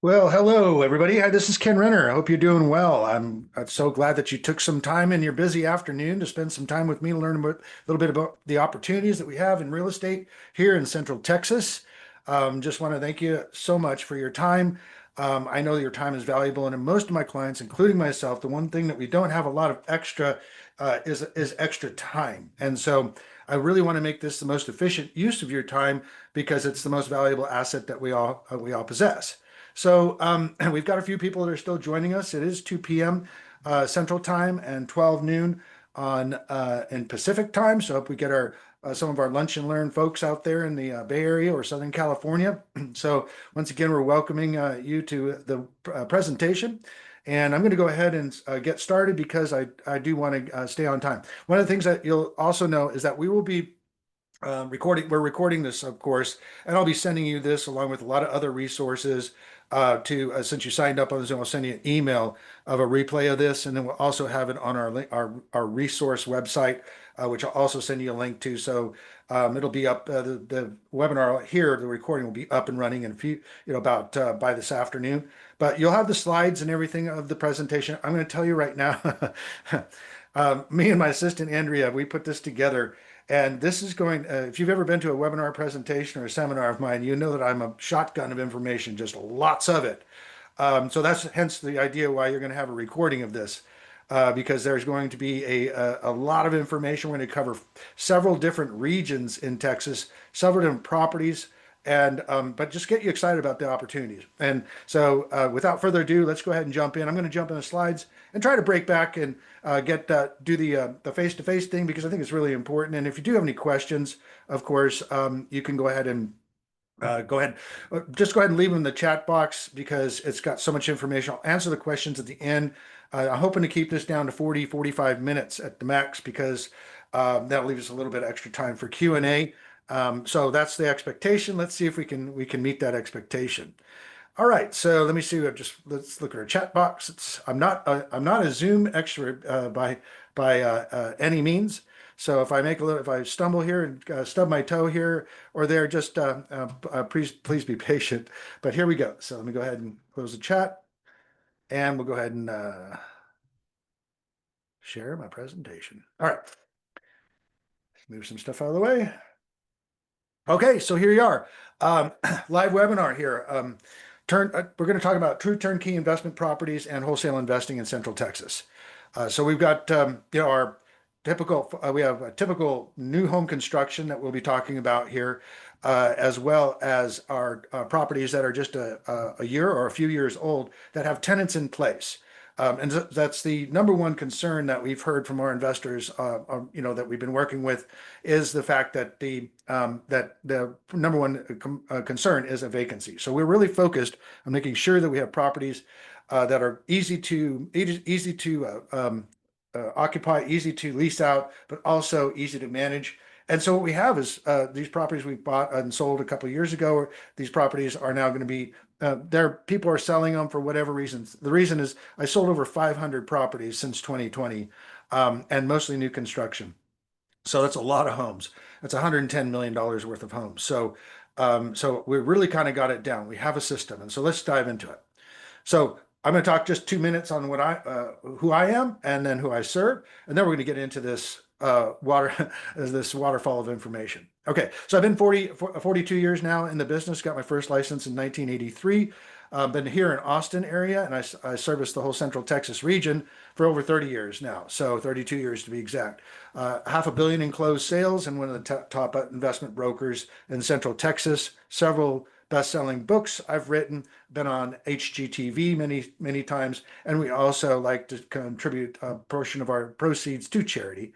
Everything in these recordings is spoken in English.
Well, hello everybody. Hi, this is Kenn Renner. I hope you're doing well. I'm so glad that you took some time in your busy afternoon to spend some time with me to learn a little bit about the opportunities that we have in real estate here in Central Texas. Just want to thank you so much for your time. I know your time is valuable, and in most of my clients, including myself, the one thing that we don't have a lot of extra is extra time. And so I really want to make this the most efficient use of your time because it's the most valuable asset that we all possess. So and we've got a few people that are still joining us. It is 2 p.m. Central Time and 12 noon on in Pacific Time. So if we get our some of our lunch and learn folks out there in the Bay Area or Southern California. So once again, we're welcoming you to the presentation. And I'm going to go ahead and get started because I do want to stay on time. One of the things that you'll also know is that we will be we're recording this, of course, and I'll be sending you this along with a lot of other resources to since you signed up on Zoom. I'll send you an email of a replay of this, and then we'll also have it on our resource website, which I'll also send you a link to. So it'll be up. The webinar here, the recording will be up and running in a few, about by this afternoon. But you'll have the slides and everything of the presentation. I'm going to tell you right now. Me and my assistant Andrea, we put this together. And this is going, if you've ever been to a webinar presentation or a seminar of mine, you know that I'm a shotgun of information, just lots of it. So that's hence the idea why you're going to have a recording of this, because there's going to be a lot of information. We're going to cover several different regions in Texas, several different properties, and but just get you excited about the opportunities. And so without further ado, let's go ahead and jump in. I'm going to jump in the slides and try to break back and do the face-to-face thing because I think it's really important. And if you do have any questions, of course, you can go ahead and just go ahead and leave them in the chat box because it's got so much information. I'll answer the questions at the end. I'm hoping to keep this down to 45 minutes at the max because that'll leave us a little bit of extra time for Q&A. So that's the expectation. Let's see if we can meet that expectation. All right, so let me see. Let's look at our chat box. I'm not a Zoom expert by any means. So if I stumble here and stub my toe here or there, just please be patient. But here we go. So let me go ahead and close the chat, and we'll go ahead and share my presentation. All right, let's move some stuff out of the way. Okay, so here you are, live webinar here. We're going to talk about true turnkey investment properties and wholesale investing in Central Texas. So we've got our typical. We have a typical new home construction that we'll be talking about here, as well as our properties that are just a year or a few years old that have tenants in place. And that's the number one concern that we've heard from our investors, that we've been working with, is the fact that the number one concern is a vacancy. So we're really focused on making sure that we have properties that are easy to occupy, easy to lease out, but also easy to manage. And so what we have is these properties we bought and sold a couple of years ago. These properties are now going to be people are selling them for whatever reasons. The reason is I sold over 500 properties since 2020, and mostly new construction. So that's a lot of homes. That's $110 million worth of homes. So we really kind of got it down. We have a system, and so let's dive into it. So I'm going to talk just 2 minutes on who I am, and then who I serve, and then we're going to get into this this waterfall of information. Okay, so I've been 42 years now in the business. Got my first license in 1983. Been here in Austin area, and I service the whole Central Texas region for over 30 years now. So 32 years to be exact. $500 million in closed sales, and one of the top investment brokers in Central Texas. Several best-selling books I've written, been on HGTV many times, and we also like to contribute a portion of our proceeds to charity.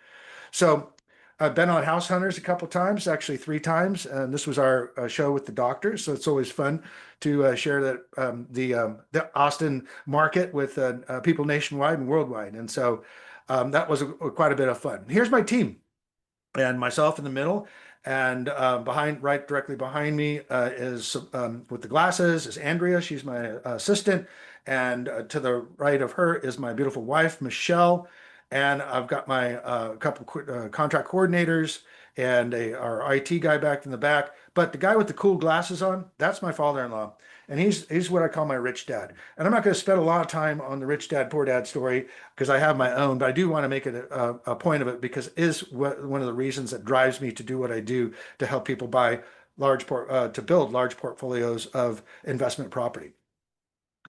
So I've been on House Hunters a couple times, actually 3 times, and this was our show with the doctors. So it's always fun to share that the Austin market with people nationwide and worldwide. And so that was quite a bit of fun. Here's my team, and myself in the middle, and directly behind me is with the glasses is Andrea. She's my assistant, and to the right of her is my beautiful wife, Michelle. And I've got my couple contract coordinators and our IT guy back in the back. But the guy with the cool glasses on, that's my father-in-law. And he's what I call my rich dad. And I'm not going to spend a lot of time on the rich dad, poor dad story because I have my own, but I do want to make it a point of it because it is one of the reasons that drives me to do what I do to help people buy to build large portfolios of investment property.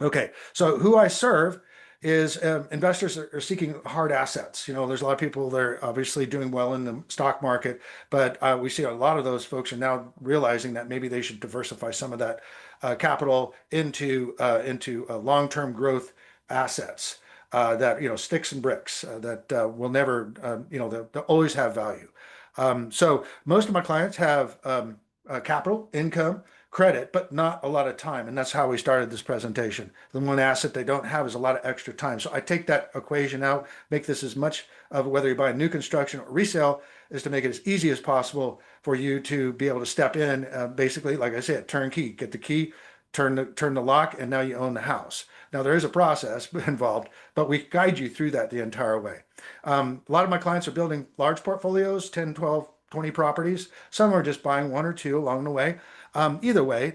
Okay, so who I serve is investors that are seeking hard assets. There's a lot of people that are obviously doing well in the stock market, but we see a lot of those folks are now realizing that maybe they should diversify some of that capital into long-term growth assets that sticks and bricks that will never they'll always have value. So most of my clients have capital, income, credit, but not a lot of time. And that's how we started this presentation. The one asset they don't have is a lot of extra time. So I take that equation out, make this as much of whether you buy new construction or resale is to make it as easy as possible for you to be able to step in, basically, like I said, turnkey, get the key, turn the lock, and now you own the house. Now there is a process involved, but we guide you through that the entire way. A lot of my clients are building large portfolios, 10, 12, 20 properties. Some are just buying one or two along the way. Either way,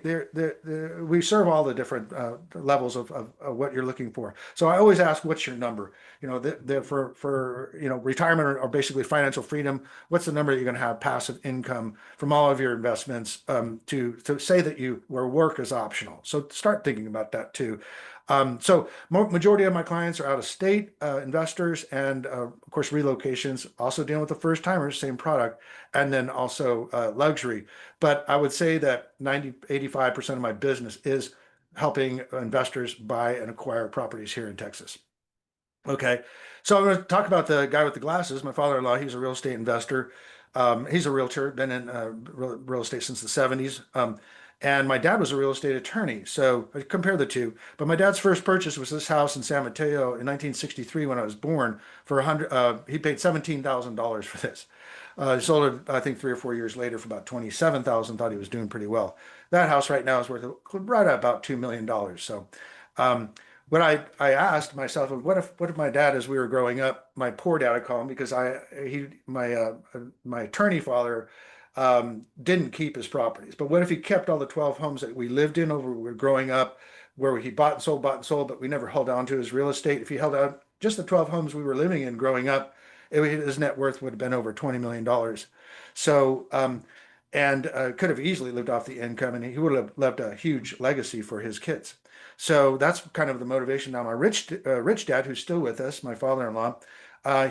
we serve all the different levels of what you're looking for. So I always ask, what's your number? For retirement or basically financial freedom, what's the number you're going to have passive income from all of your investments to say that where work is optional. So start thinking about that too. So majority of my clients are out of state investors and of course relocations, also dealing with the first timers, same product, and then also luxury. But I would say that 85% of my business is helping investors buy and acquire properties here in Texas. Okay, so I'm going to talk about the guy with the glasses. My father-in-law, he's a real estate investor. He's a realtor, been in real estate since the 70s. And my dad was a real estate attorney. So I compare the two. But my dad's first purchase was this house in San Mateo in 1963 when I was born for 100. He paid $17,000 for this. He sold it, I think, 3 or 4 years later for about 27,000. Thought he was doing pretty well. That house right now is worth right at about $2 million. So, what I asked myself, what if my dad, as we were growing up, my poor dad, I call him because my attorney father didn't keep his properties. But what if he kept all the 12 homes that we lived in over we were growing up, where he bought and sold, but we never held on to his real estate? If he held on just the 12 homes we were living in growing up, his net worth would have been over $20 million. So, and could have easily lived off the income, and he would have left a huge legacy for his kids. So that's kind of the motivation. Now, my rich dad, who's still with us, my father-in-law,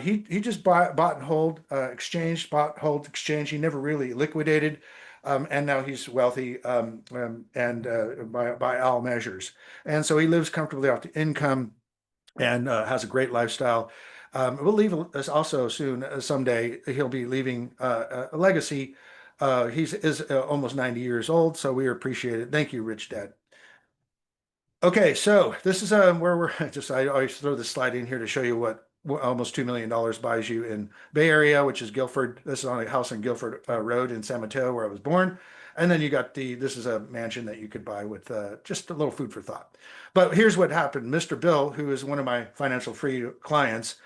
he just bought and hold, exchanged, bought, hold, exchange. He never really liquidated, and now he's wealthy and by all measures. And so he lives comfortably off the income and has a great lifestyle. We'll leave us also soon. Someday he'll be leaving a legacy. He's is almost 90 years old, so we appreciate it. Thank you, Rich Dad. Okay, so this is where we're I always throw this slide in here to show you what almost $2 million buys you in Bay Area, which is Guilford. This is on a house in Guilford Road in San Mateo, where I was born. And then you got this is a mansion that you could buy with just a little food for thought. But here's what happened. Mr. Bill, who is one of my financial free clients,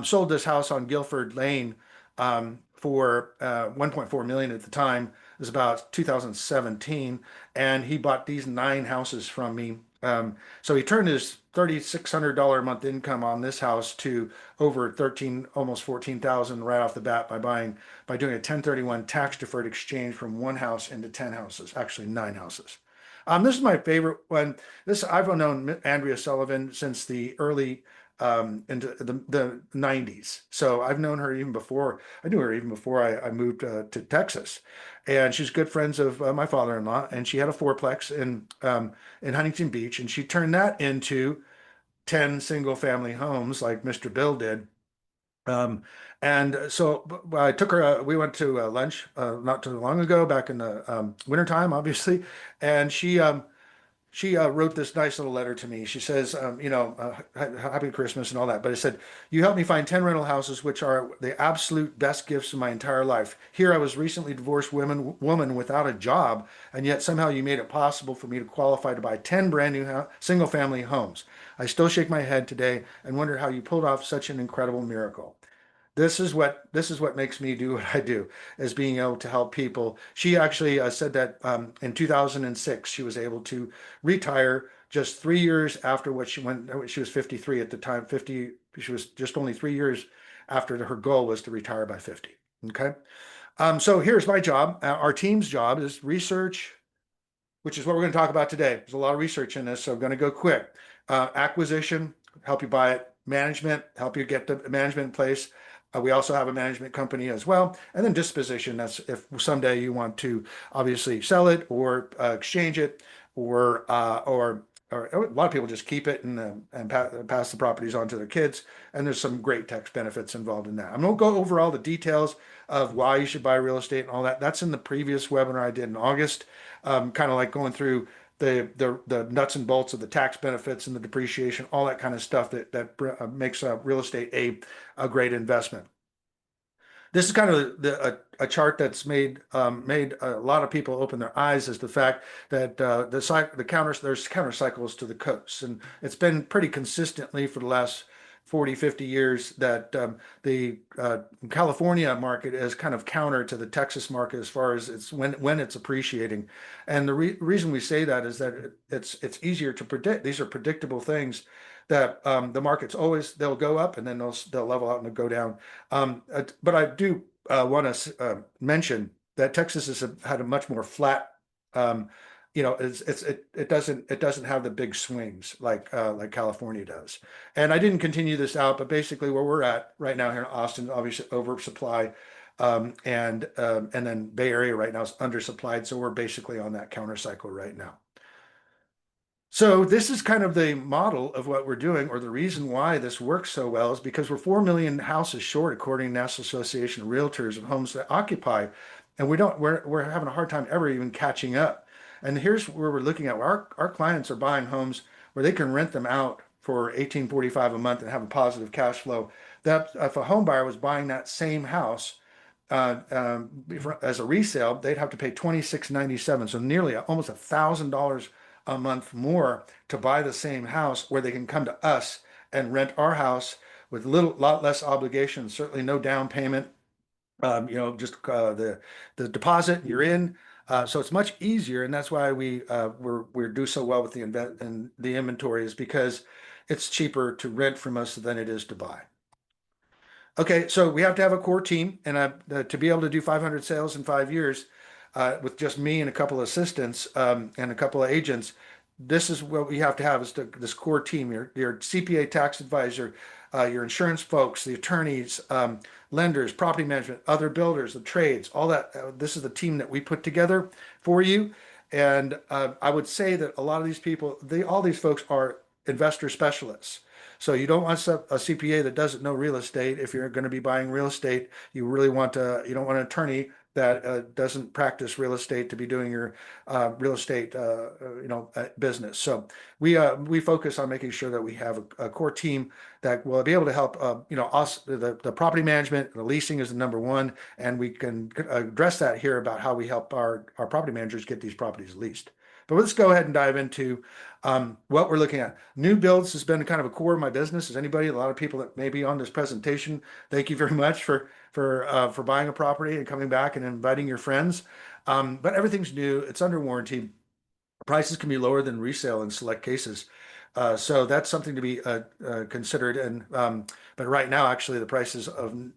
sold this house on Guilford Lane for 1.4 million at the time. It was about 2017, and he bought these 9 houses from me. So he turned his $3,600 a month income on this house to over 13, almost 14,000 right off the bat by doing a 1031 tax deferred exchange from one house into 10 houses, actually 9 houses. This is my favorite one. I've known Andrea Sullivan since the early into the 90s. So I've known her even before I knew her even before I moved to Texas. And she's good friends of my father-in-law, and she had a fourplex in Huntington Beach, and she turned that into 10 single family homes like Mr. Bill did. Um, and so I took her, we went to lunch not too long ago, back in the wintertime, obviously, and she wrote this nice little letter to me. She says, happy Christmas and all that. But it said, you helped me find 10 rental houses, which are the absolute best gifts of my entire life. Here I was recently divorced woman without a job, and yet somehow you made it possible for me to qualify to buy 10 brand new single family homes. I still shake my head today and wonder how you pulled off such an incredible miracle. this is what makes me do what I do, is being able to help people. She actually said that in 2006 she was able to retire just 3 years after what she went. She was 53 at the time. 50. She was just only 3 years after her goal was to retire by 50. Okay. So here's my job. Our team's job is research, which is what we're going to talk about today. There's a lot of research in this, so I'm going to go quick. Acquisition, help you buy it. Management, help you get the management in place. We also have a management company as well. And then disposition, that's if someday you want to obviously sell it or exchange it, or a lot of people just keep it and pass the properties on to their kids. And there's some great tax benefits involved in that. I'm going to go over all the details of why you should buy real estate and all that. That's in the previous webinar I did in August, kind of like going through the nuts and bolts of the tax benefits and the depreciation, all that kind of stuff that makes real estate a great investment. This is kind of a chart that's made a lot of people open their eyes, as the fact that there's counter cycles to the coasts, and it's been pretty consistently for the last 40, 50 years that the California market is kind of counter to the Texas market as far as it's when it's appreciating. And the reason we say that is that it's easier to predict. These are predictable things that the markets always, they'll go up and then they'll level out and they'll go down. But I do want to mention that Texas has had a much more flat, it doesn't have the big swings like California does. And I didn't continue this out, but basically where we're at right now here in Austin, obviously oversupply, and then Bay Area right now is undersupplied. So we're basically on that counter cycle right now. So this is kind of the model of what we're doing, or the reason why this works so well is because we're 4 million houses short, according to National Association of Realtors, of homes that occupy, and we're having a hard time ever even catching up. And here's where we're looking at. Our clients are buying homes where they can rent them out for 18.45 a month and have a positive cash flow. That if a home buyer was buying that same house as a resale, they'd have to pay 26.97, so nearly almost $1,000 a month more to buy the same house, where they can come to us and rent our house with lot less obligation, certainly no down payment. Just the deposit, you're in. So it's much easier, and that's why we do so well with the inventory, is because it's cheaper to rent from us than it is to buy. Okay, so we have to have a core team, and to be able to do 500 sales in 5 years with just me and a couple of assistants and a couple of agents. This is what we have to have, is this core team: your CPA tax advisor, your insurance folks, the attorneys, lenders, property management, other builders, the trades, all that. This is the team that we put together for you. And I would say that a lot of these people, all these folks are investor specialists. So you don't want a CPA that doesn't know real estate. If you're going to be buying real estate, you don't want an attorney that doesn't practice real estate to be doing your real estate business. So we focus on making sure that we have a core team that will be able to help us. The property management, the leasing is the number one, and we can address that here about how we help our property managers get these properties leased. But let's go ahead and dive into what we're looking at. New builds has been kind of a core of my business. A lot of people that may be on this presentation, thank you very much for buying a property and coming back and inviting your friends. But everything's new. It's under warranty. Prices can be lower than resale in select cases. So that's something to be considered. But right now, actually, the prices of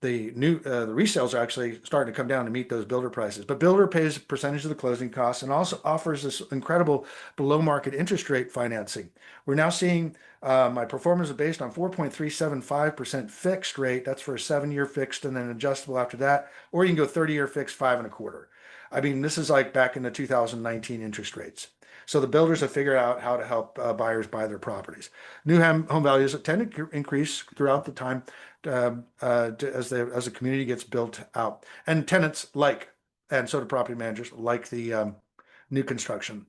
the resales are actually starting to come down to meet those builder prices. But builder pays a percentage of the closing costs and also offers this incredible below market interest rate financing. We're now seeing my performance is based on 4.375% fixed rate. That's for a 7-year fixed and then adjustable after that. Or you can go 30-year fixed, 5.25. I mean, this is like back in the 2019 interest rates. So the builders have figured out how to help buyers buy their properties. New home values tend to increase throughout the time as the community gets built out, and tenants and so do property managers like the new construction.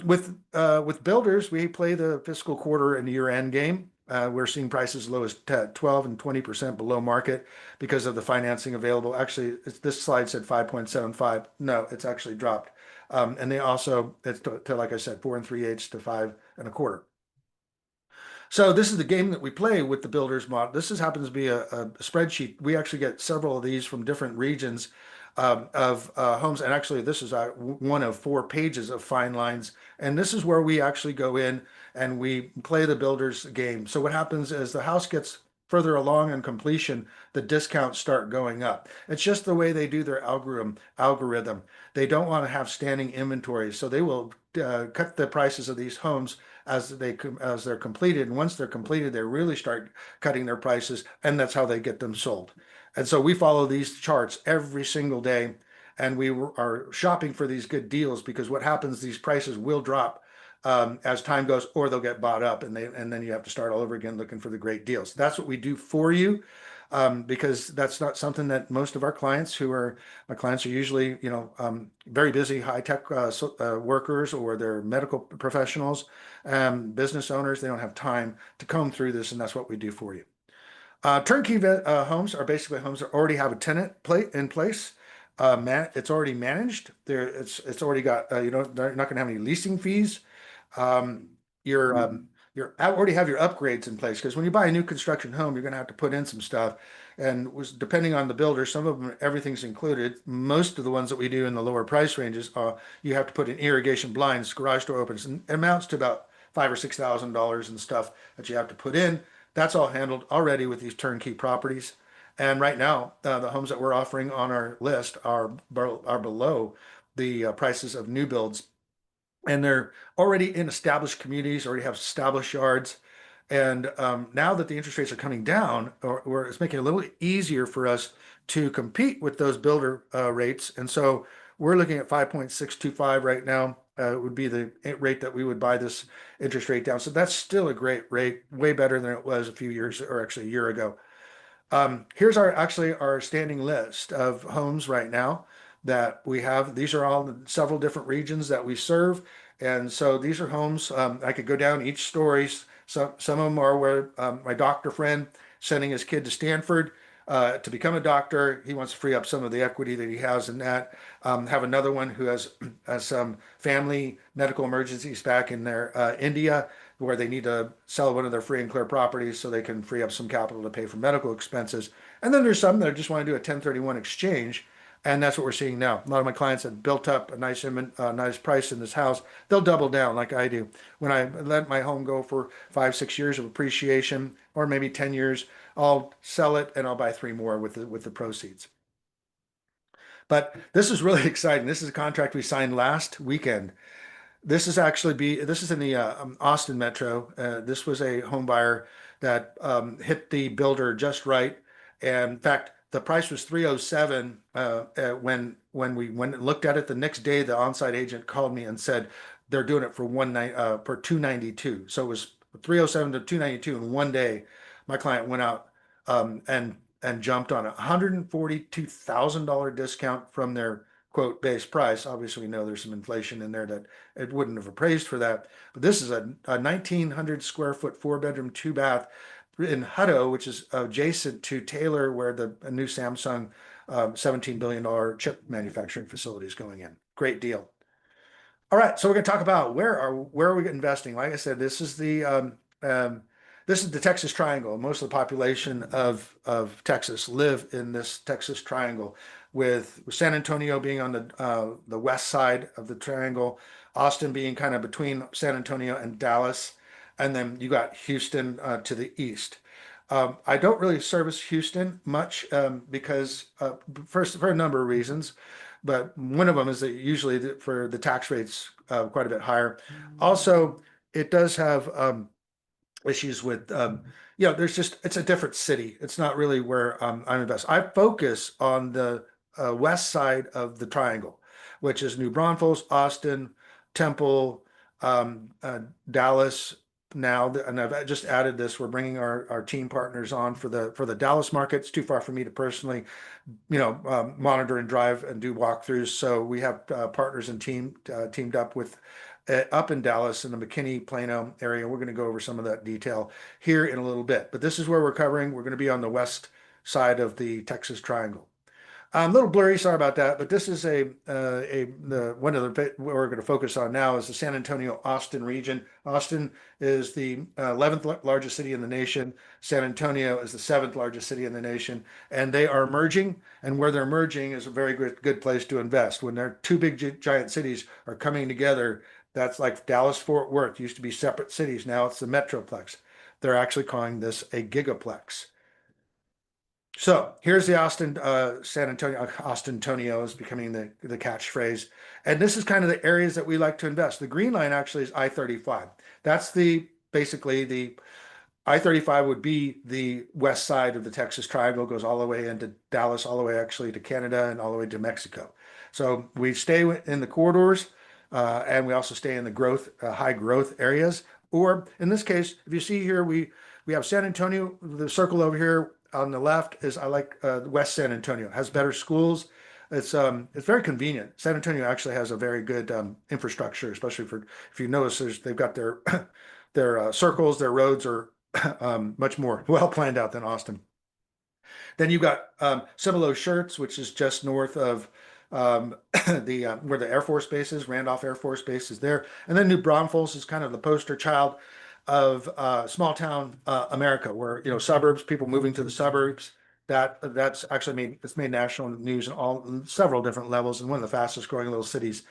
With builders, we play the fiscal quarter and year end game. We're seeing prices as low as 12 and 20% below market because of the financing available. Actually, this slide said 5.75. No, it's actually dropped. And they also, it's to, like I said, 4 3/8 to 5.25. So this is the game that we play with the builders mod. This happens to be a spreadsheet. We actually get several of these from different regions of homes. And actually, this is one of 4 pages of fine lines. And this is where we actually go in and we play the builders game. So what happens is the house gets further along in completion, the discounts start going up. It's just the way they do their algorithm. They don't want to have standing inventory. So they will cut the prices of these homes as they're completed. And once they're completed, they really start cutting their prices, and that's how they get them sold. And so we follow these charts every single day, and we are shopping for these good deals because what happens, these prices will drop as time goes, or they'll get bought up, and then you have to start all over again looking for the great deals. That's what we do for you. Because that's not something that most of our clients my clients are usually, very busy, high tech workers, or they're medical professionals, business owners. They don't have time to comb through this, and that's what we do for you. Turnkey homes are basically homes that already have a tenant plate in place. It's already managed. It's already got, they're not going to have any leasing fees. Um, you're already have your upgrades in place because when you buy a new construction home, you're going to have to put in some stuff. And was depending on the builder, some of them everything's included. Most of the ones that we do in the lower price ranges, you have to put in irrigation blinds, garage door opens, and it amounts to about $5,000 or $6,000 and stuff that you have to put in. That's all handled already with these turnkey properties. And right now, the homes that we're offering on our list are below the prices of new builds, and they're already in established communities, already have established yards. And now that the interest rates are coming down, or it's making it a little easier for us to compete with those builder rates. And so we're looking at 5.625 right now. Would be the rate that we would buy this interest rate down. So that's still a great rate, way better than it was a few years, or actually a year ago. Here's our standing list of homes right now that we have. These are all several different regions that we serve. And so these are homes, I could go down each stories. Some of them are where my doctor friend sending his kid to Stanford to become a doctor. He wants to free up some of the equity that he has in that. Have another one who has some family medical emergencies back in their India, where they need to sell one of their free and clear properties so they can free up some capital to pay for medical expenses. And then there's some that just want to do a 1031 exchange. And that's what we're seeing now. A lot of my clients have built up a nice price in this house. They'll double down like I do. When I let my home go for 5, 6 years of appreciation, or maybe 10 years, I'll sell it and I'll buy 3 more with the proceeds. But this is really exciting. This is a contract we signed last weekend. This is in the Austin metro. This was a home buyer that hit the builder just right. And in fact, the price was 307 when we went and looked at it. The next day, the on-site agent called me and said they're doing it for 292. So it was 307 to 292 in one day. My client went out and jumped on a $142,000 discount from their quote base price. Obviously, we know there's some inflation in there that it wouldn't have appraised for that. But this is a 1,900 square foot, 4 bedroom, 2 bath in Hutto, which is adjacent to Taylor, where the new Samsung $17 billion chip manufacturing facility is going in. Great deal. All right, so we're going to talk about where are we investing. Like I said, this is the Texas Triangle. Most of the population of Texas live in this Texas Triangle, with San Antonio being on the west side of the triangle, Austin being kind of between San Antonio and Dallas, and then you got Houston to the east. I don't really service Houston much because first for a number of reasons, but one of them is that usually for the tax rates quite a bit higher. Also, it does have issues with there's just it's a different city. It's not really where I'm invested. I focus on the west side of the triangle, which is New Braunfels, Austin, Temple, Dallas now. And I've just added this. We're bringing our team partners on for the Dallas market. It's too far for me to personally monitor and drive and do walkthroughs. So we have partners and teamed up with up in Dallas in the McKinney, Plano area. We're going to go over some of that detail here in a little bit. But this is where we're covering. We're going to be on the west side of the Texas Triangle. A little blurry, sorry about that, but this is the one of the what we're going to focus on now is the San Antonio Austin region. Austin is the 11th largest city in the nation. San Antonio is the seventh largest city in the nation, and they are merging. And where they're merging is a very good place to invest. When they're two big giant cities are coming together, that's like Dallas Fort Worth used to be separate cities. Now it's the Metroplex. They're actually calling this a gigaplex. So here's the San Antonio, Austin-tonio is becoming the catchphrase. And this is kind of the areas that we like to invest. The green line actually is I-35. That's basically the I-35 would be the west side of the Texas Triangle, goes all the way into Dallas, all the way actually to Canada and all the way to Mexico. So we stay in the corridors, and we also stay in the high growth areas. Or in this case, if you see here, we have San Antonio, the circle over here on the left is I like West San Antonio. It has better schools. It's very convenient. San Antonio actually has a very good infrastructure, especially for if you notice they've got their their circles, their roads are much more well planned out than Austin. Then you've got Cibolo Shirts, which is just north of the where the Air Force Base is. Randolph Air Force Base is there, and then New Braunfels is kind of the poster child of small town America, where suburbs, people moving to the suburbs. That's actually made national news in several different levels, and one of the fastest growing little cities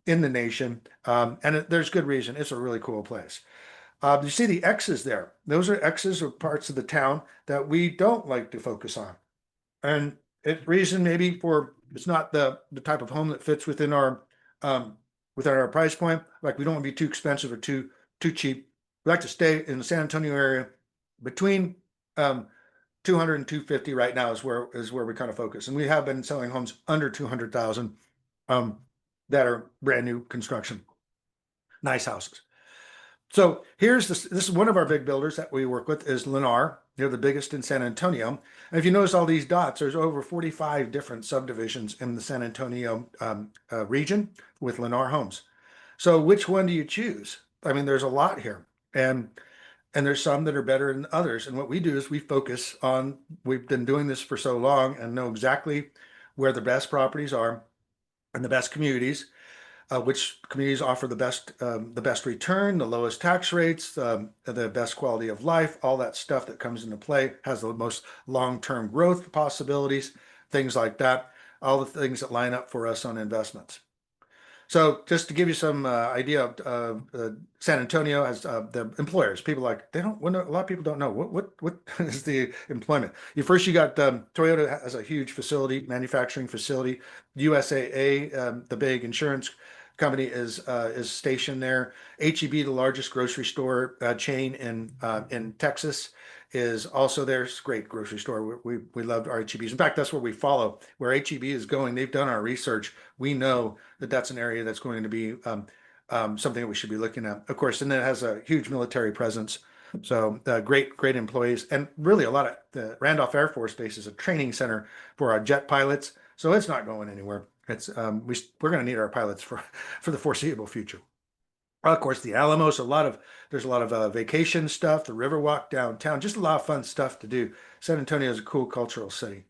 in the nation. There's good reason. It's a really cool place. You see the X's there. Those are X's or parts of the town that we don't like to focus on. And reason maybe for it's not the type of home that fits within our price point. Like we don't want to be too expensive or too cheap. We like to stay in the San Antonio area between 200 and 250 right now is where we kind of focus. And we have been selling homes under 200,000 that are brand new construction, nice houses. So this is one of our big builders that we work with is Lennar. They're the biggest in San Antonio. And if you notice all these dots, there's over 45 different subdivisions in the San Antonio region with Lennar homes. So which one do you choose? I mean, there's a lot here. And there's some that are better than others. And what we do is we've been doing this for so long and know exactly where the best properties are and the best communities, which communities offer the best return, the lowest tax rates, the best quality of life, all that stuff that comes into play, has the most long-term growth possibilities, things like that, all the things that line up for us on investments. So just to give you some idea of San Antonio as the employers, people like a lot of people don't know what is the employment. You got Toyota has a huge manufacturing facility. USAA, the big insurance company, is stationed there. HEB, the largest grocery store chain in Texas, is also there. It's a great grocery store. We loved our HEBs. In fact, that's where we follow where HEB is going. They've done our research. We know that that's an area that's going to be something that we should be looking at. Of course, and then it has a huge military presence. So great employees, and really a lot of the Randolph Air Force Base is a training center for our jet pilots. So it's not going anywhere. It's we're going to need our pilots for the foreseeable future. Of course, the Alamos, there's a lot of vacation stuff, the Riverwalk downtown, just a lot of fun stuff to do. San Antonio is a cool cultural city.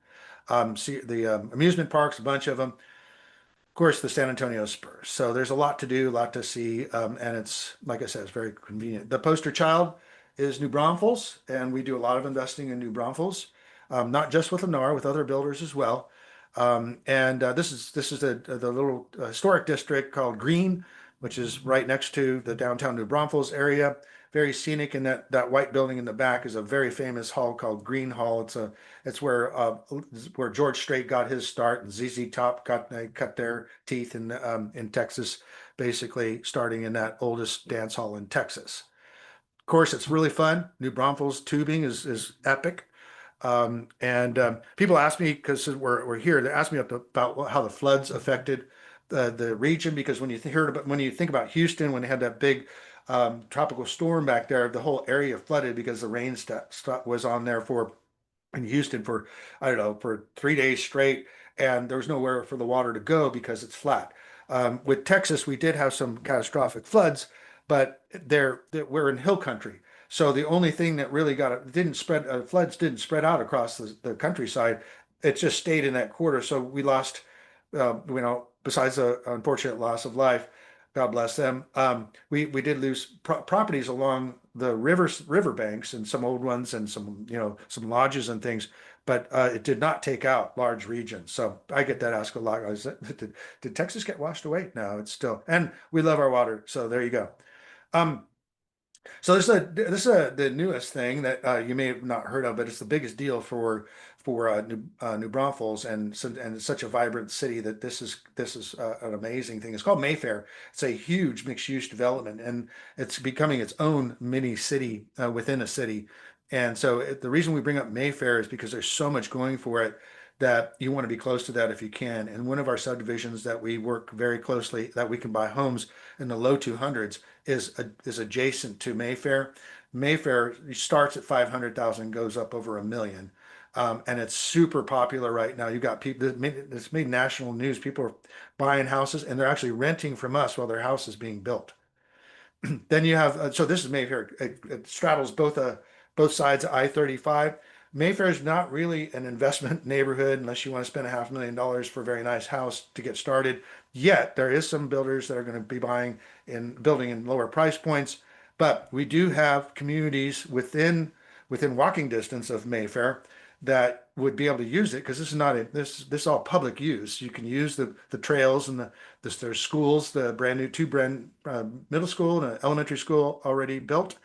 See the amusement parks, a bunch of them. Of course, the San Antonio Spurs. So there's a lot to do, a lot to see, and it's, like I said, it's very convenient. The poster child is New Braunfels, and we do a lot of investing in New Braunfels, not just with Lennar, with other builders as well. This is the little historic district called Green, which is right next to the downtown New Braunfels area. Very scenic, and that white building in the back is a very famous hall called Green Hall. It's where George Strait got his start, and ZZ Top cut their teeth in Texas, basically starting in that oldest dance hall in Texas. Of course, it's really fun. New Braunfels tubing is epic. People ask me, because we're here, they ask me about how the floods affected the region, because when you think about Houston, when they had that big tropical storm back there, the whole area flooded because the rain was on there in Houston for, I don't know, for 3 days straight, and there was nowhere for the water to go because it's flat. With Texas, we did have some catastrophic floods, but we're in hill country. So the only thing that really floods didn't spread out across the countryside. it just stayed in that quarter. So we lost, besides the unfortunate loss of life, God bless them. We did lose properties along the river banks and some old ones and some, some lodges and things, but it did not take out large regions. So I get that asked a lot. Did Texas get washed away? No, it's still, and we love our water. So there you go. Um, so this is the newest thing that you may have not heard of, but it's the biggest deal for New Braunfels, and it's such a vibrant city that this is an amazing thing. It's called Mayfair. It's a huge mixed use development, and it's becoming its own mini city within a city. And so the reason we bring up Mayfair is because there's so much going for it that you want to be close to that if you can. And one of our subdivisions that we work very closely that we can buy homes in the low 200s is adjacent to Mayfair. Mayfair starts at 500,000, goes up over a million. And it's super popular right now. You've got people, it's made national news. People are buying houses and they're actually renting from us while their house is being built. Then you have so this is Mayfair. It straddles both sides of I-35. Mayfair is not really an investment neighborhood unless you want to spend $500,000 for a very nice house to get started. Yet there is some builders that are going to be buying and building in lower price points, but we do have communities within walking distance of Mayfair that would be able to use it because this is not a this is all public use. You can use the trails and there's schools, the brand new two brand middle school and an elementary school already built,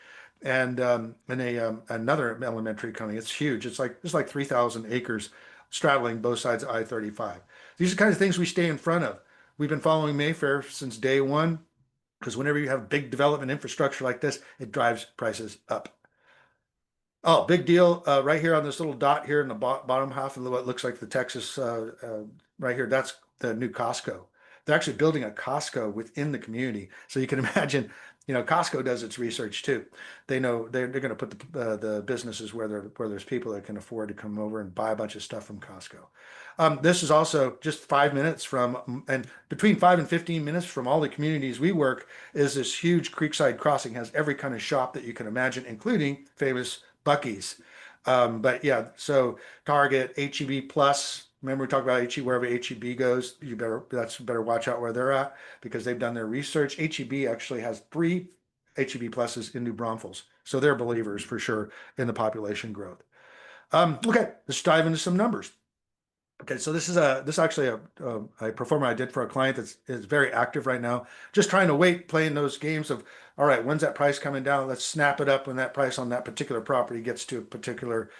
and another elementary coming. It's huge. It's like 3,000 acres straddling both sides of I-35. These are the kinds of things we stay in front of. We've been following Mayfair since day one because whenever you have big development infrastructure like this, it drives prices up. Oh, big deal. Right here on this little dot here in the bottom half of what looks like the Texas, right here, that's the new Costco. They're actually building a Costco within the community. So you can imagine, Costco does its research too. They know they're going to put the businesses where there's people that can afford to come over and buy a bunch of stuff from Costco. This is also just 5 minutes from, and between 5 and 15 minutes from all the communities we work is this huge Creekside Crossing, has every kind of shop that you can imagine, including famous Bucky's. But yeah, so Target, HEB Plus. Remember we talked about HEB, wherever HEB goes, you better watch out where they're at because they've done their research. HEB actually has 3 HEB Pluses in New Braunfels. So they're believers for sure in the population growth. Okay, let's dive into some numbers. Okay, so this is actually a performer I did for a client that's is very active right now, just trying to wait, playing those games of, all right, when's that price coming down? Let's snap it up when that price on that particular property gets to a particular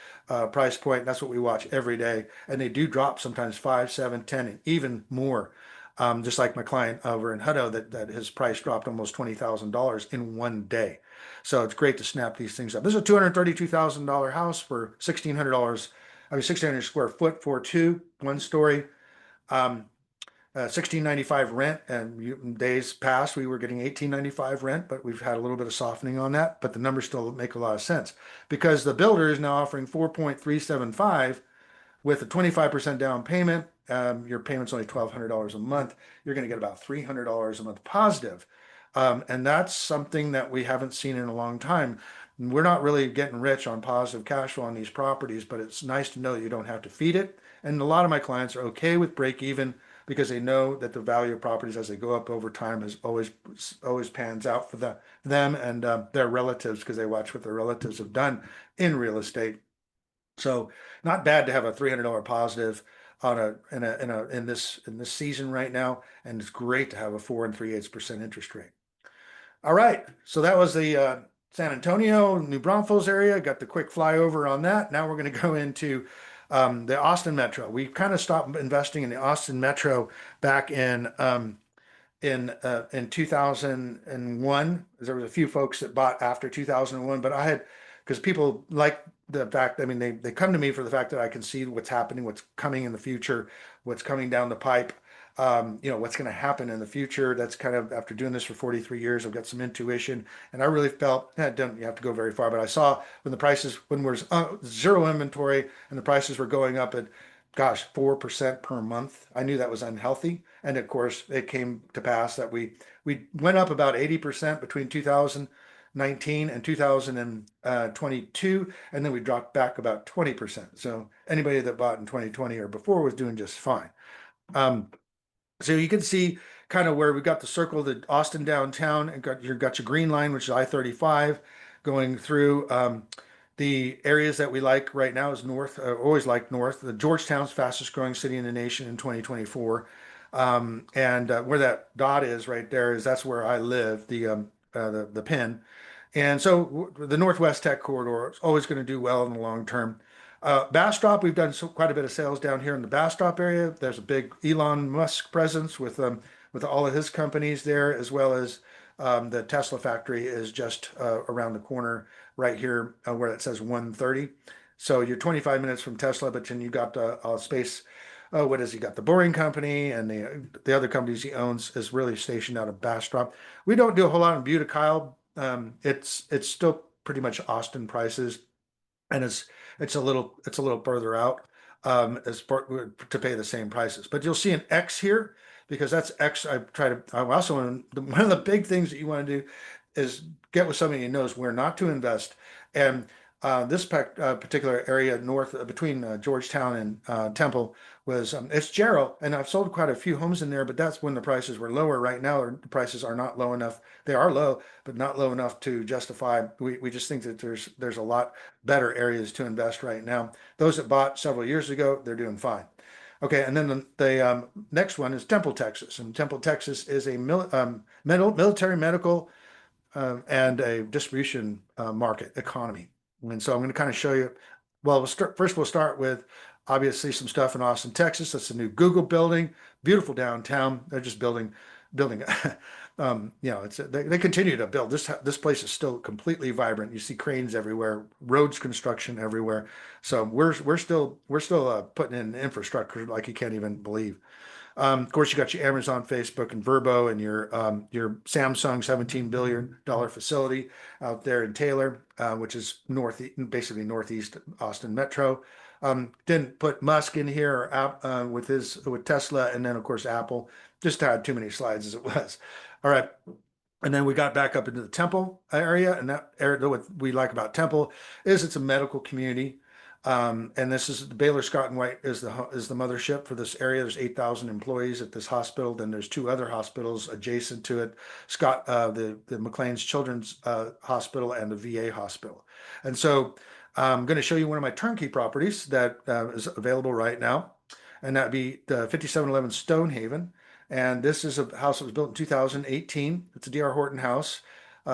price point. That's what we watch every day, and they do drop sometimes 5, 7, 10, and even more. Just like my client over in Hutto, that his price dropped almost $20,000 in one day. So it's great to snap these things up. This is a $232,000 house for $1,600. I mean, 1,600 square foot for two, one story, 1695 rent. And days past, we were getting 1895 rent, but we've had a little bit of softening on that. But the numbers still make a lot of sense because the builder is now offering 4.375 with a 25% down payment. Your payment's only $1,200 a month. You're going to get about $300 a month positive. And that's something that we haven't seen in a long time. We're not really getting rich on positive cash flow on these properties, but it's nice to know that you don't have to feed it. And a lot of my clients are okay with break even because they know that the value of properties as they go up over time is always pans out for them and their relatives because they watch what their relatives have done in real estate. So not bad to have a $300 positive on in this season right now, and it's great to have a 4 3/8% interest rate. All right, so that was the San Antonio, New Braunfels area. Got the quick flyover on that. Now we're going to go into the Austin Metro. We kind of stopped investing in the Austin Metro back in 2001. There was a few folks that bought after 2001, but I had because people like the fact. I mean, they come to me for the fact that I can see what's happening, what's coming in the future, what's coming down the pipe. What's going to happen in the future. That's kind of after doing this for 43 years, I've got some intuition, and I really felt don't you have to go very far, but I saw when there was zero inventory and the prices were going up at, gosh, 4% per month. I knew that was unhealthy, and of course, it came to pass that we went up about 80% between 2000 2019 and 2022, and then we dropped back about 20%. So anybody that bought in 2020 or before was doing just fine. So you can see kind of where we got the circle, the Austin downtown, and got your green line, which is I-35, going through. The areas that we like right now is north, always like north. The Georgetown's fastest growing city in the nation in 2024. And where that dot is right there is that's where I live, the pin. And so the Northwest Tech Corridor is always going to do well in the long term. Bastrop, we've done quite a bit of sales down here in the Bastrop area. There's a big Elon Musk presence with all of his companies there, as well as the Tesla factory is just around the corner right here where it says 130. So you're 25 minutes from Tesla, but then you got a space. What is he got? The Boring Company and the other companies he owns is really stationed out of Bastrop. We don't do a whole lot in Buda. It's still pretty much Austin prices, and it's a little further out to pay the same prices. But you'll see an X here because that's X. I also one of the big things that you want to do is get with somebody who knows where not to invest. And this particular area north between Georgetown and Temple was it's Jarrell, and I've sold quite a few homes in there, but that's when the prices were lower. Right now, the prices are not low enough. They are low, but not low enough to justify. We just think that there's a lot better areas to invest right now. Those that bought several years ago, they're doing fine. Okay, and then the next one is Temple, Texas, and Temple, Texas is a military medical and a distribution market economy. And so I'm going to kind of show you. Well, first we'll start with obviously some stuff in Austin, Texas. That's the new Google building, beautiful downtown. They're just building. They continue to build. This place is still completely vibrant. You see cranes everywhere, roads construction everywhere. So we're still putting in infrastructure like you can't even believe. Of course, you got your Amazon, Facebook, and Verbo, and your Samsung $17 billion facility out there in Taylor, which is basically northeast Austin Metro. Didn't put Musk in here with Tesla, and then of course Apple. Just had too many slides as it was. All right. And then we got back up into the Temple area, and that area, what we like about Temple is it's a medical community. And this is the Baylor Scott and White is the mothership for this area. There's 8,000 employees at this hospital. Then there's two other hospitals adjacent to it. The McLean's Children's Hospital and the VA hospital. And so I'm going to show you one of my turnkey properties that is available right now, and that'd be the 5711 Stonehaven. And this is a house that was built in 2018. It's a D.R. Horton house.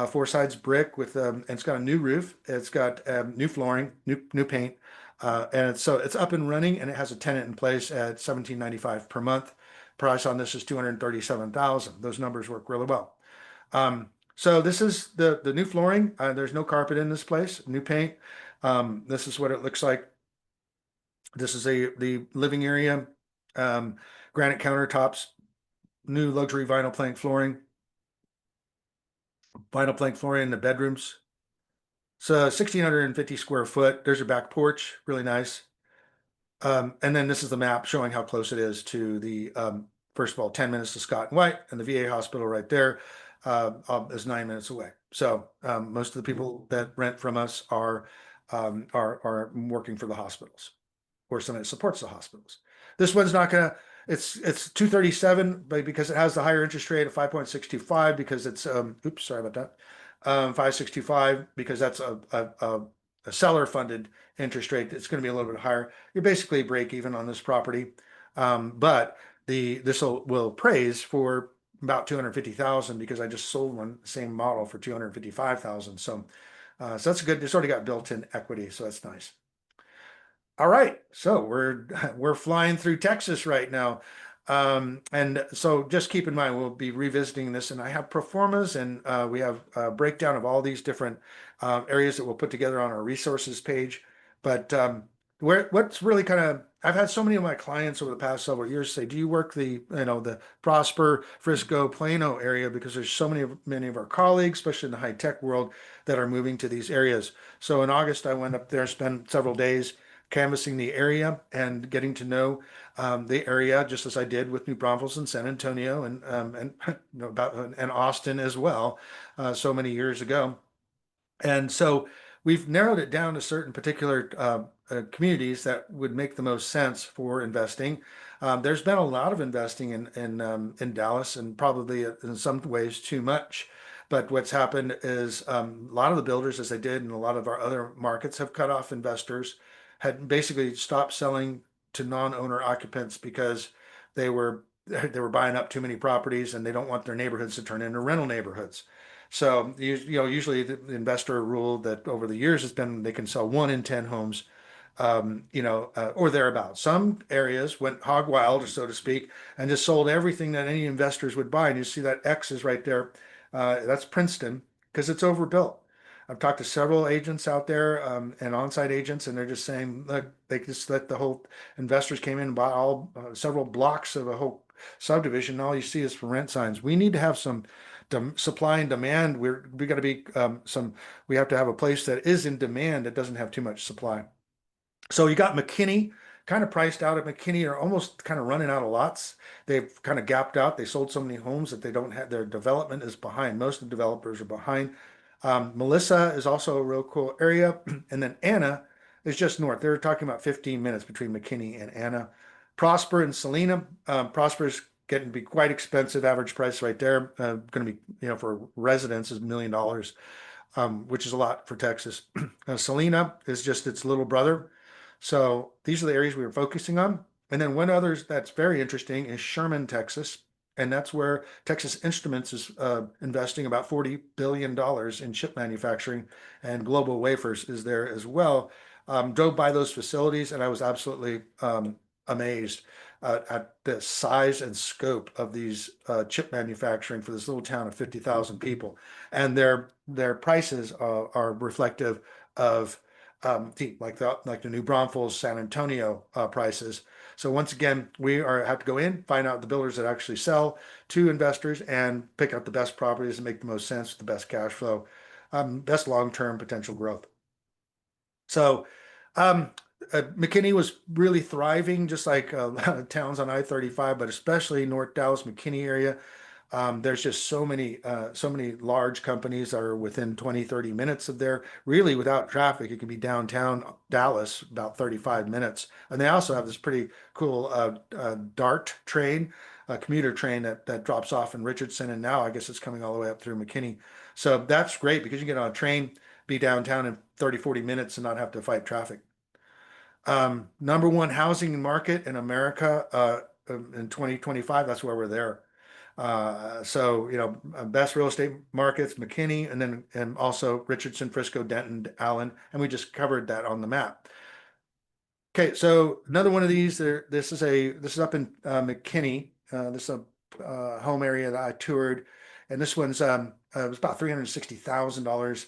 Four sides brick and it's got a new roof. It's got new flooring, new paint, and it's up and running, and it has a tenant in place at $17.95 per month. Price on this is $237,000. Those numbers work really well. So this is the new flooring. There's no carpet in this place. New paint. This is what it looks like. This is the living area. Granite countertops. New luxury vinyl plank flooring in the bedrooms. So 1,650 square foot. There's your back porch, really nice. And then this is the map showing how close it is to the, first of all, 10 minutes to Scott and White, and the VA hospital right there is 9 minutes away. So most of the people that rent from us are working for the hospitals, or somebody that supports the hospitals. This one's not gonna. It's 237, but because it has the higher interest rate of 5.625, because it's oops, sorry about that. 5.625 because that's a seller funded interest rate. It's going to be a little bit higher. You're basically break even on this property, but this will appraise for about 250,000 because I just sold one same model for 255,000. So that's good. It's already got built-in equity, so that's nice. All right, so we're flying through Texas right now. And so just keep in mind, we'll be revisiting this, and I have pro formas, and we have a breakdown of all these different areas that we'll put together on our resources page. But what's really I've had so many of my clients over the past several years say, do you work the Prosper, Frisco, Plano area? Because there's many of our colleagues, especially in the high tech world, that are moving to these areas. So in August, I went up there, spent several days canvassing the area and getting to know the area, just as I did with New Braunfels and San Antonio and Austin as well, so many years ago. And so we've narrowed it down to certain particular communities that would make the most sense for investing. There's been a lot of investing in Dallas, and probably in some ways too much. But what's happened is a lot of the builders, as they did in a lot of our other markets, have cut off investors, had basically stopped selling to non-owner occupants because they were buying up too many properties, and they don't want their neighborhoods to turn into rental neighborhoods. So usually the investor rule that over the years has been they can sell 1 in 10 homes, or thereabouts. Some areas went hog wild, so to speak, and just sold everything that any investors would buy. And you see that X is right there. That's Princeton because it's overbuilt. I've talked to several agents out there, and on-site agents, and they're just saying, look, they just let the whole investors came in and bought all several blocks of a whole subdivision. And all you see is for rent signs. We need to have some supply and demand. We got to be we have to have a place that is in demand that doesn't have too much supply. So you got McKinney kind of priced out at McKinney, are almost kind of running out of lots. They've kind of gapped out. They sold so many homes that they don't have, their development is behind. Most of the developers are behind. Melissa is also a real cool area. And then Anna is just north. They're talking about 15 minutes between McKinney and Anna. Prosper and Salina. Prosper's getting to be quite expensive. Average price right there. Going to be, for residents is $1 million, which is a lot for Texas. Salina is just its little brother. So these are the areas we were focusing on. And then one others that's very interesting is Sherman, Texas. And that's where Texas Instruments is investing about $40 billion in chip manufacturing, and Global Wafers is there as well. Drove by those facilities, and I was absolutely amazed at the size and scope of these chip manufacturing for this little town of 50,000 people. And their prices are reflective of like the New Braunfels, San Antonio prices. So once again, have to go in, find out the builders that actually sell to investors, and pick out the best properties that make the most sense with the best cash flow, best long-term potential growth. So McKinney was really thriving, just like a lot of towns on I-35, but especially North Dallas, McKinney area. There's just so many large companies that are within 20, 30 minutes of there. Really, without traffic, it can be downtown Dallas about 35 minutes. And they also have this pretty cool DART train, a commuter train that drops off in Richardson, and now I guess it's coming all the way up through McKinney. So that's great because you get on a train, be downtown in 30, 40 minutes and not have to fight traffic. Number one housing market in America in 2025, that's where we're there. So, best real estate markets, McKinney, and also Richardson, Frisco, Denton, Allen, and we just covered that on the map. Okay, so another one of these, this is up in McKinney. This is a home area that I toured, and this one's it was about $360,000.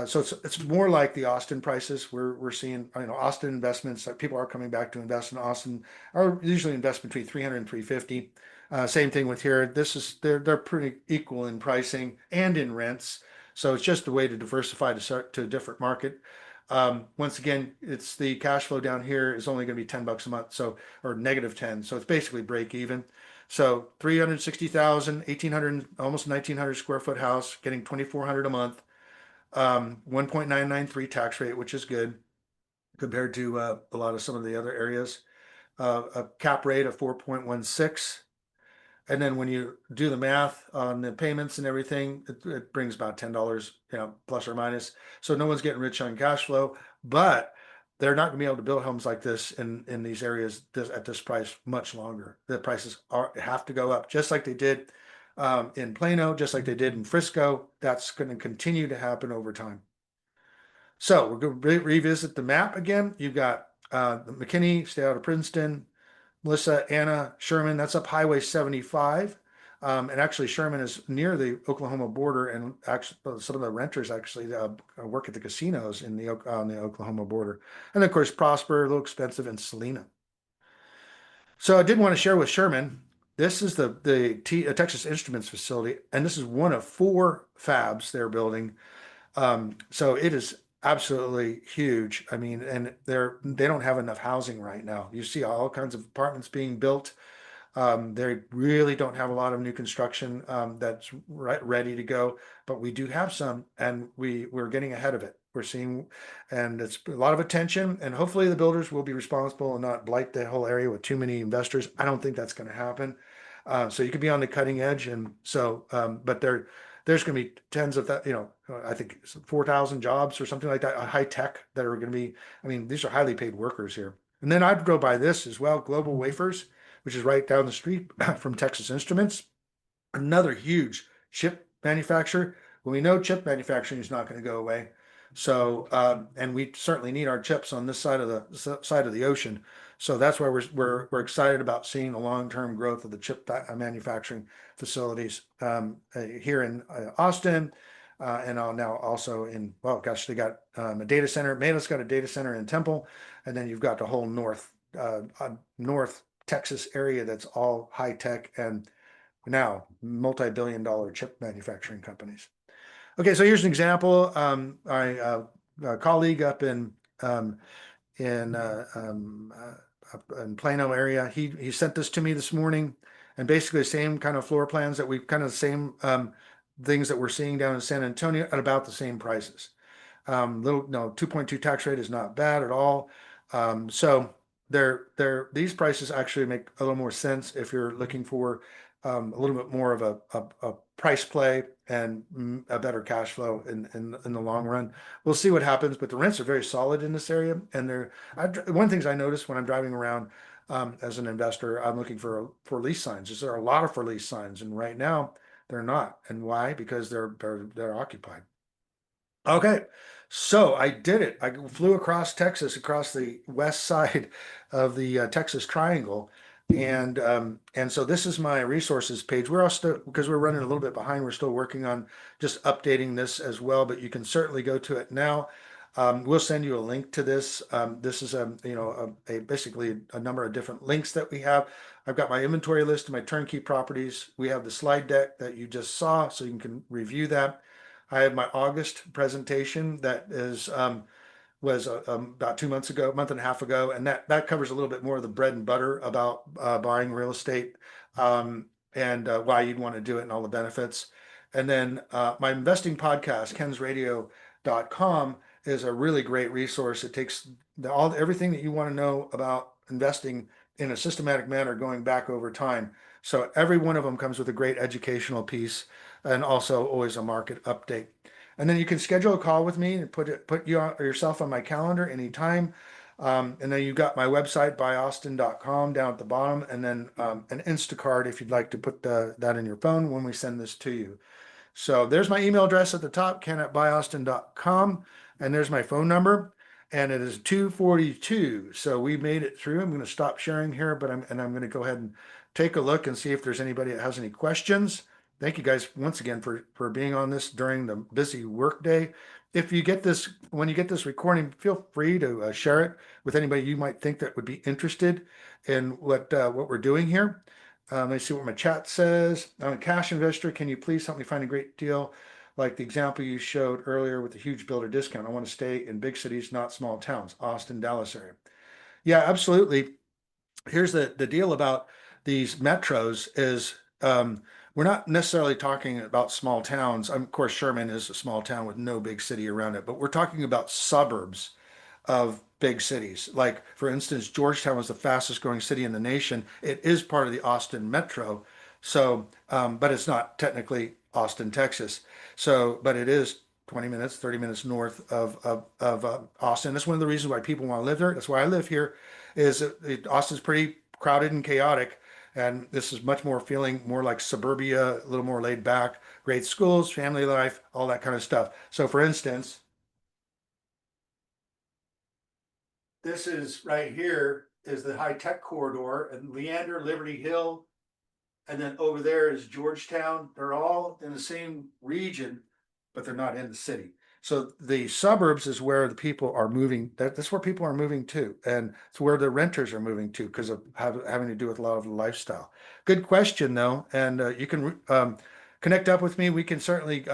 So it's more like the Austin prices. We're seeing, Austin investments. People are coming back to invest in Austin, are usually invest between 300 and 350. Same thing with here. They're pretty equal in pricing and in rents. So it's just a way to diversify to a different market. Once again, it's the cash flow down here is only going to be $10 a month, or -10. So it's basically break even. So 360,000, 1,800, almost 1,900 square foot house, getting 2,400 a month. 1.993 tax rate, which is good compared to a lot of some of the other areas. A cap rate of 4.16. And then when you do the math on the payments and everything, it brings about $10, plus or minus. So no one's getting rich on cash flow, but they're not going to be able to build homes like this in these areas at this price much longer. The prices have to go up, just like they did in Plano, just like they did in Frisco. That's going to continue to happen over time. So we're going to revisit the map again. You've got McKinney, stay out of Princeton, Melissa, Anna, Sherman. That's up Highway 75. And actually, Sherman is near the Oklahoma border, and actually, some of the renters actually work at the casinos on the Oklahoma border. And of course, Prosper, a little expensive, and Salina. So I did want to share with Sherman. This is the Texas Instruments facility, and this is one of 4 fabs they're building. So it is absolutely huge. I mean, and they don't have enough housing right now. You see all kinds of apartments being built. They really don't have a lot of new construction that's ready to go, but we do have some, and we're getting ahead of it. We're seeing, and it's a lot of attention, and hopefully the builders will be responsible and not blight the whole area with too many investors. I don't think that's going to happen. So you could be on the cutting edge, and so, but there's going to be tens of that, I think 4,000 jobs or something like that, high tech that are going to be. I mean, these are highly paid workers here. And then I'd go by this as well, Global Wafers, which is right down the street from Texas Instruments, another huge chip manufacturer. Well, we know chip manufacturing is not going to go away. So, and we certainly need our chips on this side of the ocean. So that's why we're excited about seeing the long-term growth of the chip manufacturing facilities here in Austin, and now also in, well, gosh, they got a data center. Meta's got a data center in Temple, and then you've got the whole North Texas area that's all high tech and now multi-billion dollar chip manufacturing companies. Okay, so here's an example. A colleague up in up in Plano area, he sent this to me this morning, and basically the same kind of floor plans that we kind of the same things that we're seeing down in San Antonio at about the same prices. Little no 2.2 tax rate is not bad at all. So these prices actually make a little more sense if you're looking for a little bit more of a price play and a better cash flow in the long run. We'll see what happens, but the rents are very solid in this area. And one of the things I noticed when I'm driving around as an investor, I'm looking for lease signs. Is there a lot of for lease signs? And right now they're not. And why? Because they're occupied. Okay, so I did it. I flew across Texas, across the west side of the Texas Triangle, and so this is my resources page. We're also, because we're running a little bit behind, we're still working on just updating this as well. But you can certainly go to it now. We'll send you a link to this. This is basically a number of different links that we have. I've got my inventory list of my turnkey properties. We have the slide deck that you just saw, so you can review that. I had my August presentation that was about 2 months ago, a month and a half ago, and that covers a little bit more of the bread and butter about buying real estate, and why you'd want to do it and all the benefits. And then my investing podcast, kensradio.com, is a really great resource. It takes everything that you want to know about investing in a systematic manner going back over time. So every one of them comes with a great educational piece and also always a market update. And then you can schedule a call with me and put yourself on my calendar anytime. And then you've got my website, buyaustin.com, down at the bottom, and then an Instacart if you'd like to put that in your phone when we send this to you. So there's my email address at the top, ken@buyaustin.com, and there's my phone number, and it is 242. So we made it through. I'm going to stop sharing here, but I'm going to go ahead and take a look and see if there's anybody that has any questions. Thank you guys once again for being on this during the busy work day. If you get this, when you get this recording, feel free to share it with anybody you might think that would be interested in what we're doing here. Let me see what my chat says. I'm a cash investor. Can you please help me find a great deal like the example you showed earlier with the huge builder discount? I want to stay in big cities, not small towns, Austin, Dallas area. Yeah, absolutely. Here's the deal about these metros is we're not necessarily talking about small towns. Of course, Sherman is a small town with no big city around it, but we're talking about suburbs of big cities. Like, for instance, Georgetown was the fastest growing city in the nation. It is part of the Austin metro. So, but it's not technically Austin, Texas. So, but it is 20 minutes, 30 minutes north of Austin. That's one of the reasons why people want to live there. That's why I live here, is Austin's pretty crowded and chaotic. And this is much more feeling more like suburbia, a little more laid back, great schools, family life, all that kind of stuff. So for instance, this is right here is the high tech corridor, and Leander, Liberty Hill, and then over there is Georgetown. They're all in the same region, but they're not in the city. So the suburbs is where the people are moving. That's where people are moving to, and it's where the renters are moving to because of having to do with a lot of the lifestyle. Good question though, and you can connect up with me. We can certainly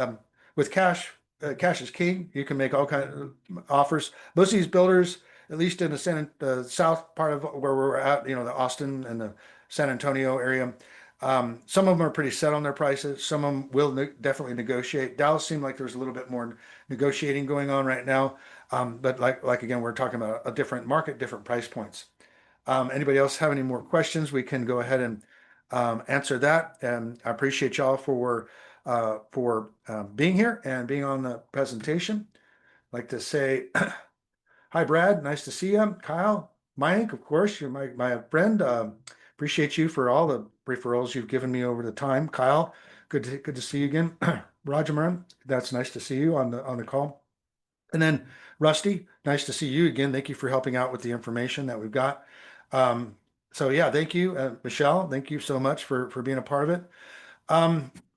with cash. Cash is king. You can make all kinds of offers. Most of these builders, at least in the south part of where we're at, the Austin and San Antonio area. Some of them are pretty set on their prices. Some of them will definitely negotiate. Dallas seemed like there's a little bit more negotiating going on right now. But like again, we're talking about a different market, different price points. Anybody else have any more questions? We can go ahead and answer that. And I appreciate y'all for being here and being on the presentation. I'd like to say hi, Brad. Nice to see you. Kyle, Mike, of course, you're my friend. Appreciate you for all the referrals you've given me over the time. Kyle, good to see you again. Roger Murray, that's nice to see you on the call. And then Rusty, nice to see you again. Thank you for helping out with the information that we've got. So yeah, thank you, Michelle. Thank you so much for being a part of it.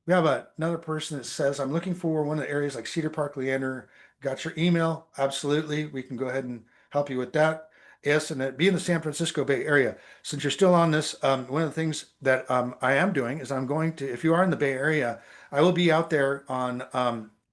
We have another person that says, I'm looking for one of the areas like Cedar Park, Leander. Got your email? Absolutely. We can go ahead and help you with that. Yes, and be in the San Francisco Bay Area. Since you're still on this, one of the things that I am doing is I'm going to, if you are in the Bay Area, I will be out there on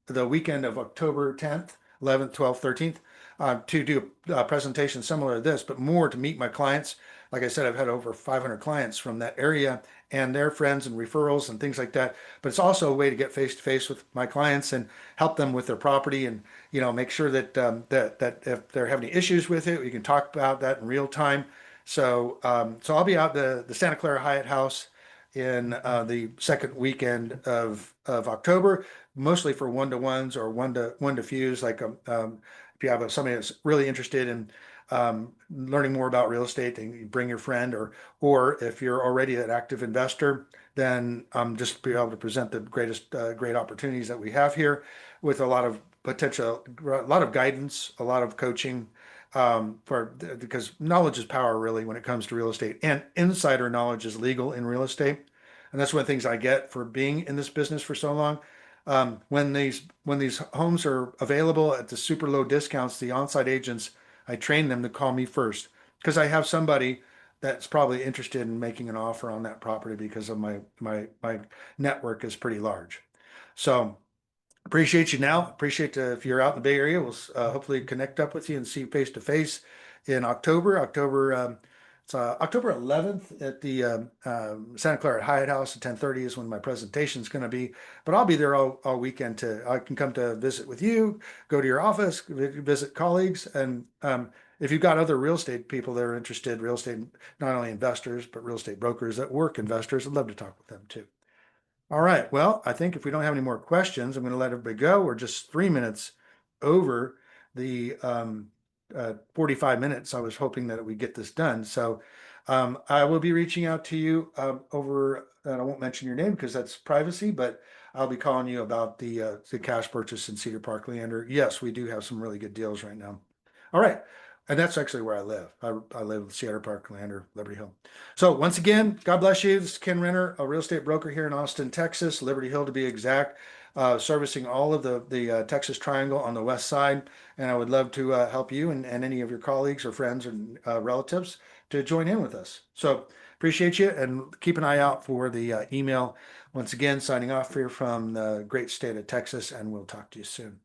the weekend of October 10th, 11th, 12th, 13th to do a presentation similar to this, but more to meet my clients. Like I said, I've had over 500 clients from that area and their friends and referrals and things like that. But it's also a way to get face to face with my clients and help them with their property, and make sure that that if they're having any issues with it, we can talk about that in real time. So I'll be out the Santa Clara Hyatt House in the second weekend of October, mostly for one-to-ones or one to fews. Like if you have somebody that's really interested in learning more about real estate, then you bring your friend, or if you're already an active investor, then just be able to present the great opportunities that we have here with a lot of potential, a lot of guidance, a lot of coaching, because knowledge is power really when it comes to real estate, and insider knowledge is legal in real estate. And that's one of the things I get for being in this business for so long. When these homes are available at the super low discounts, the on-site agents, I train them to call me first because I have somebody that's probably interested in making an offer on that property because of my network is pretty large. So appreciate you now. Appreciate if you're out in the Bay Area, we'll hopefully connect up with you and see you face to face in October. It's October 11th at the Santa Clara Hyatt House at 10:30 is when my presentation is going to be. But I'll be there all weekend. I can come to visit with you, go to your office, visit colleagues, and if you've got other real estate people that are interested, real estate, not only investors, but real estate brokers that work investors, I'd love to talk with them too. All right. Well, I think if we don't have any more questions, I'm going to let everybody go. We're just 3 minutes over the 45 minutes. I was hoping that we get this done. So I will be reaching out to you over, and I won't mention your name because that's privacy, but I'll be calling you about the cash purchase in Cedar Park, Leander. Yes, we do have some really good deals right now. All right. And that's actually where I live. I live in Cedar Park, Leander, Liberty Hill. So once again, God bless you. This is Kenn Renner, a real estate broker here in Austin, Texas, Liberty Hill to be exact, servicing all of the Texas Triangle on the west side. And I would love to help you and any of your colleagues or friends and relatives to join in with us. So appreciate you, and keep an eye out for the email. Once again, signing off here from the great state of Texas, and we'll talk to you soon.